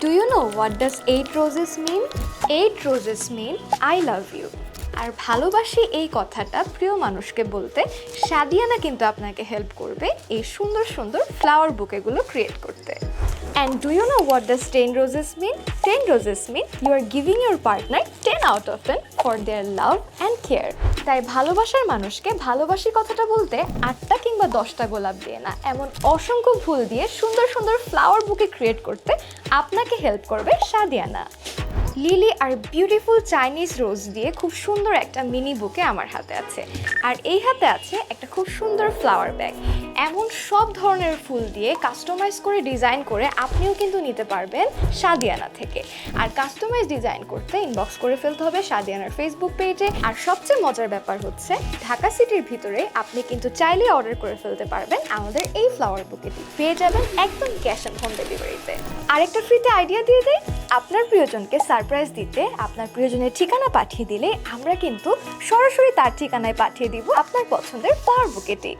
Do you know what does 8 roses mean? 8 roses mean I love you. আর ভালোবাসি এই কথাটা প্রিয় মানুষকে বলতে সাদিয়ানা কিন্তু আপনাকে হেল্প করবে এই সুন্দর সুন্দর ফ্লাওয়ার বুকেগুলো ক্রিয়েট করতে। And do you know what does 10 roses mean? 10 roses mean you are giving your partner 10 out of 10 for their love and care. তাই ভালোবাসার মানুষকে ভালোবাসি কথাটা বলতে 8টা কিংবা 10টা গোলাপ দিয়ে না, এমন অসংখ্য ফুল দিয়ে সুন্দর সুন্দর ফ্লাওয়ার বুকে ক্রিয়েট করতে আপনাকে হেল্প করবে সাদিয়ানা। লিলি আর বিউটিফুল চাইনিজ রোজ দিয়ে খুব সুন্দর একটা মিনি বুকে আমার হাতে আছে, আর এই হাতে আছে একটা খুব সুন্দর ফ্লাওয়ার ব্যাগ। এমন সব ধরনের ফুল দিয়ে কাস্টমাইজ করে ডিজাইন করে আপনিও কিন্তু নিতে পারবেন সাদিয়ানা থেকে। আর কাস্টমাইজ ডিজাইন করতে ইনবক্স করে ফেলতে হবে সাদিয়ানার ফেসবুক পেজে। আর সবচেয়ে মজার ব্যাপার হচ্ছে ঢাকা সিটির ভিতরে আপনি কিন্তু চাইলে অর্ডার করে ফেলতে পারবেন আমাদের এই ফ্লাওয়ার বুকেটি, পেয়ে যাবেন একদম ক্যাশ অন হোম ডেলিভারিতে। আরেকটা ফ্রিতে আইডিয়া দিয়ে দেই, আপনার প্রিয়জনকে সারপ্রাইজ দিতে আপনার প্রিয়জনের ঠিকানা পাঠিয়ে দিলে আমরা কিন্তু সরাসরি তার ঠিকানায় পাঠিয়ে দিব আপনার পছন্দের ফ্লাওয়ার বুকেটি।